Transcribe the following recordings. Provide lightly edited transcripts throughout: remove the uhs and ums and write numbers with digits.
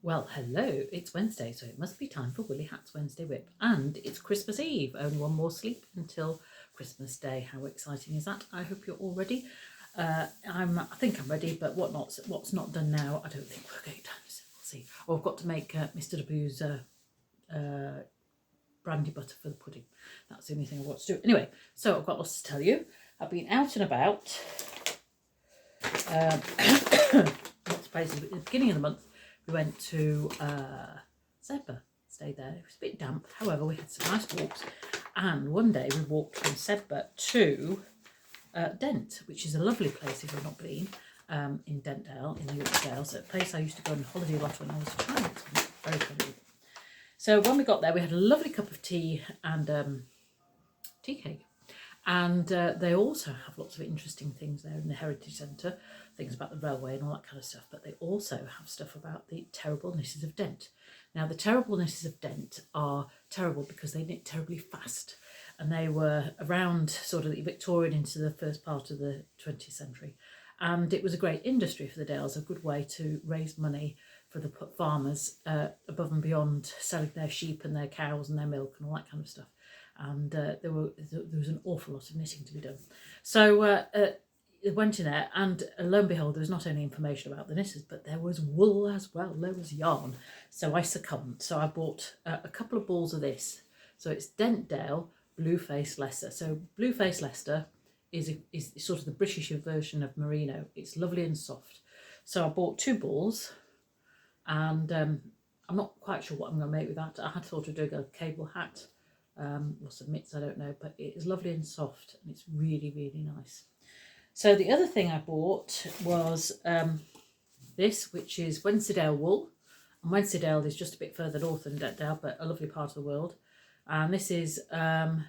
Well, hello, it's Wednesday, so it must be time for Willy Hat's Wednesday Whip. And it's Christmas Eve, only one more sleep until Christmas Day. How exciting is that? I hope you're all ready. I think I'm ready, but what's not done now, I don't think we're going down. So we'll see. Oh, I've got to make Mr. Daboo's brandy butter for the pudding. That's the only thing I've got to do. Anyway, so I've got lots to tell you. I've been out and about. Lots of places. At the beginning of the month, we went to Sedbergh, stayed there. It was a bit damp, however, we had some nice walks. And one day we walked from Sedbergh to Dent, which is a lovely place if you've not been, in Dentdale, in the Yorkshire Dales. So a place I used to go on holiday a lot when I was a child. So I'm very friendly. So when we got there, we had a lovely cup of tea and tea cake. And they also have lots of interesting things there in the Heritage Centre, things about the railway and all that kind of stuff. But they also have stuff about the terriblenesses of Dent. Now, the terriblenesses of Dent are terrible because they knit terribly fast. And they were around sort of the Victorian into the first part of the 20th century. And it was a great industry for the Dales, a good way to raise money for the farmers above and beyond selling their sheep and their cows and their milk and all that kind of stuff. And there was an awful lot of knitting to be done. So it went in there, and lo and behold, there was not only information about the knitters, but there was wool as well. There was yarn. So I succumbed. So I bought a couple of balls of this. So it's Dentdale Blue-Faced Leicester. So Blue-Faced Leicester is sort of the British version of merino. It's lovely and soft. So I bought 2 balls, and I'm not quite sure what I'm going to make with that. I had thought of doing a cable hat. Or some mitts, I don't know, but it is lovely and soft, and it's really, really nice. So the other thing I bought was this, which is Wensleydale wool. And Wensleydale is just a bit further north than Dentdale, but a lovely part of the world. And this is 100%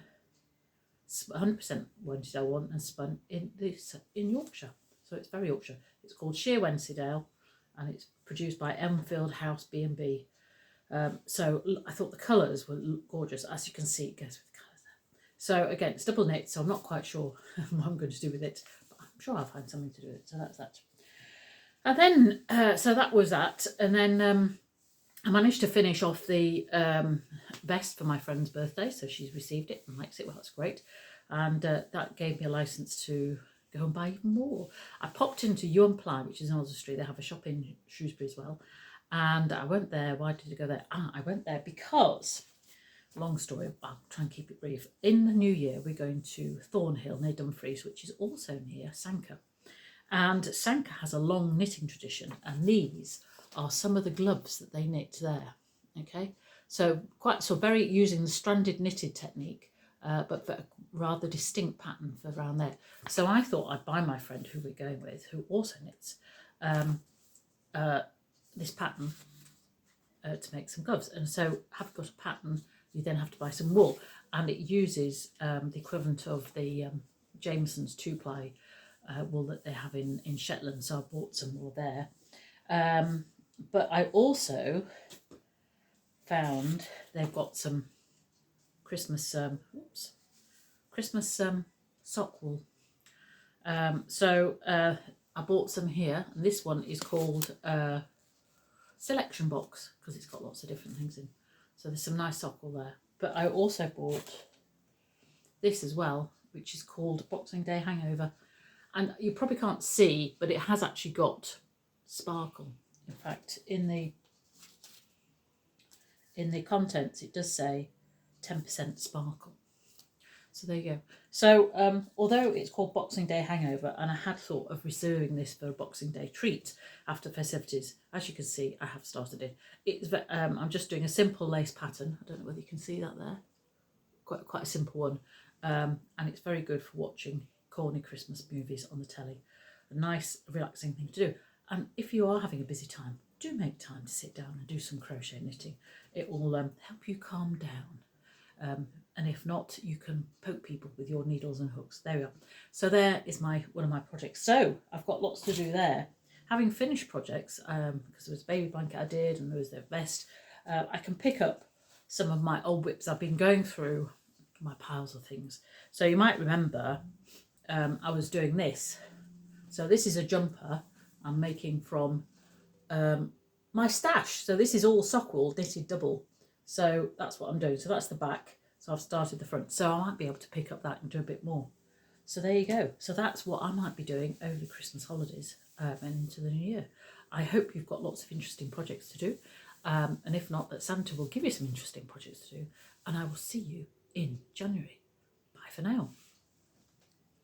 Wensleydale wool and spun in Yorkshire. So it's very Yorkshire. It's called Sheer Wensleydale, and it's produced by Elmfield House B&B. So I thought the colours were gorgeous. As you can see, it goes with the colours there. So again, it's double knit, so I'm not quite sure what I'm going to do with it, but I'm sure I'll find something to do with it. So that's that. And then, so that was that. And then I managed to finish off the vest for my friend's birthday. So she's received it and likes it. Well, that's great. And that gave me a licence to go and buy even more. I popped into Ewe and Plye, which is in Oswestry. They have a shop in Shrewsbury as well. And I went there. Why did I go there? I went there because, long story, I'll try and keep it brief. In the new year, we're going to Thornhill near Dumfries, which is also near Sanquar. And Sanquar has a long knitting tradition, and these are some of the gloves that they knit there. Okay, so very using the stranded knitted technique, but for a rather distinct pattern for around there. So I thought I'd buy my friend who we're going with, who also knits, this pattern to make some gloves. And so having got a pattern, you then have to buy some wool, and it uses the equivalent of the Jaimesons 2-ply wool that they have in Shetland. So I bought some wool there. But I also found they've got some Christmas sock wool. So I bought some here, and this one is called selection box because it's got lots of different things in. So there's some nice sock wool there. But I also bought this as well, which is called Boxing Day Hangover. And you probably can't see, but it has actually got sparkle. In fact, in the contents, it does say 10% sparkle. So there you go. So although it's called Boxing Day Hangover, and I had thought of reserving this for a Boxing Day treat after festivities, as you can see, I have started it. I'm just doing a simple lace pattern. I don't know whether you can see that there. Quite a simple one. And it's very good for watching corny Christmas movies on the telly. A nice, relaxing thing to do. And if you are having a busy time, do make time to sit down and do some crochet knitting. It will help you calm down. And if not, you can poke people with your needles and hooks. There we are. So there is one of my projects. So I've got lots to do there. Having finished projects, because there was a baby blanket I did and there was their vest, I can pick up some of my old whips. I've been going through my piles of things. So you might remember I was doing this. So this is a jumper I'm making from my stash. So this is all sock wool knitted double. So that's what I'm doing. So that's the back. So I've started the front. So I might be able to pick up that and do a bit more. So there you go. So that's what I might be doing over the Christmas holidays and into the new year. I hope you've got lots of interesting projects to do. And if not, that Santa will give you some interesting projects to do. And I will see you in January. Bye for now.